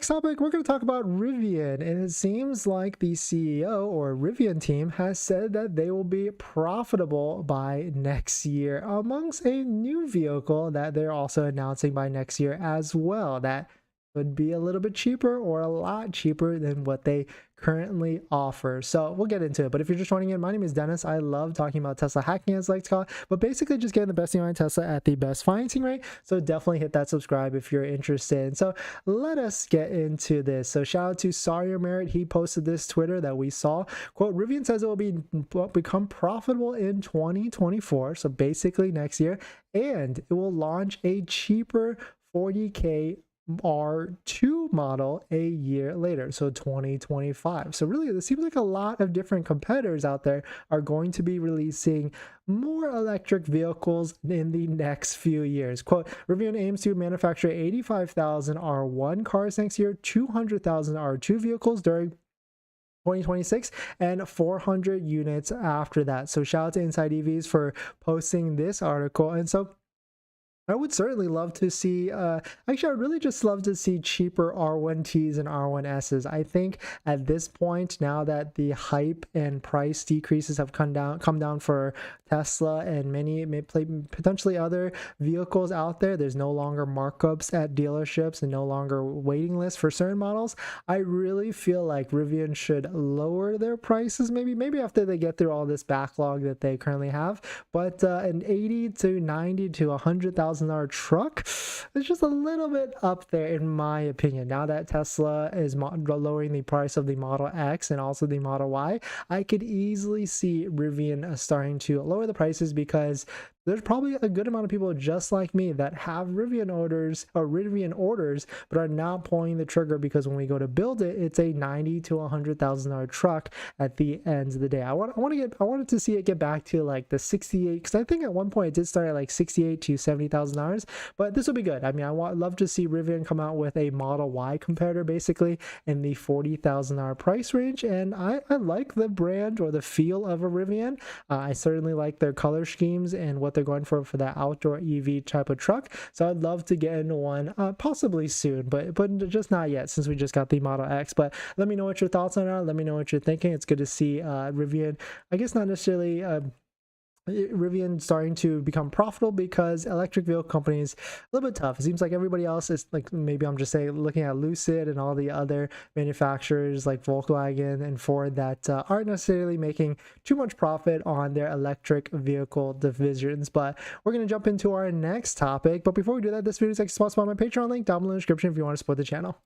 topic, we're going to talk about Rivian, and it seems like the CEO or Rivian team has said that they will be profitable by next year amongst a new vehicle that they're also announcing by next year as well. That would be a little bit cheaper or a lot cheaper than what they currently offer. So we'll get into it. But if you're just joining in, my name is Dennis. I love talking about Tesla hacking, as I like to call it, but basically just getting the best deal on Tesla at the best financing rate. So definitely hit that subscribe if you're interested. So let us get into this. So shout out to Sawyer Merritt. He posted this Twitter that we saw. Quote, Rivian says it will become profitable in 2024. So basically next year, and it will launch a cheaper 40K R2 model a year later, so 2025. So really, it seems like a lot of different competitors out there are going to be releasing more electric vehicles in the next few years. Quote, Rivian aims to manufacture 85,000 R1 cars next year, 200,000 R2 vehicles during 2026, and 400 units after that. So shout out to Inside EVs for posting this article. And so I would certainly love to see, actually, I'd really just love to see cheaper R1Ts and R1Ss. I think at this point, now that the hype and price decreases have come down for Tesla and many potentially other vehicles out there, there's no longer markups at dealerships and no longer waiting lists for certain models. I really feel like Rivian should lower their prices, maybe after they get through all this backlog that they currently have. But an 80 to 90 to 100,000 truck is just a little bit up there in my opinion. Now that Tesla is lowering the price of the Model X and also the Model Y, I could easily see Rivian starting to lower the prices, because there's probably a good amount of people just like me that have Rivian orders but are not pulling the trigger, because when we go to build it, it's a $90,000 to $100,000 truck at the end of the day. I wanted to see it get back to like the 68, because I think at one point it did start at like $68,000 to $70,000, but this will be good. I mean, love to see Rivian come out with a Model Y competitor basically in the $40,000 price range, and I like the brand or the feel of a Rivian. I certainly like their color schemes and what they're going for that outdoor EV type of truck. So I'd love to get into one possibly soon, but just not yet, since we just got the Model X. But let me know what your thoughts on it. Let me know what you're thinking. It's good to see Rivian, I guess not necessarily Rivian starting to become profitable, because electric vehicle companies a little bit tough. It seems like everybody else is like, maybe I'm just saying, looking at Lucid and all the other manufacturers like Volkswagen and Ford that aren't necessarily making too much profit on their electric vehicle divisions. But we're going to jump into our next topic. But before we do that, this video is sponsored by my Patreon link down below in the description if you want to support the channel.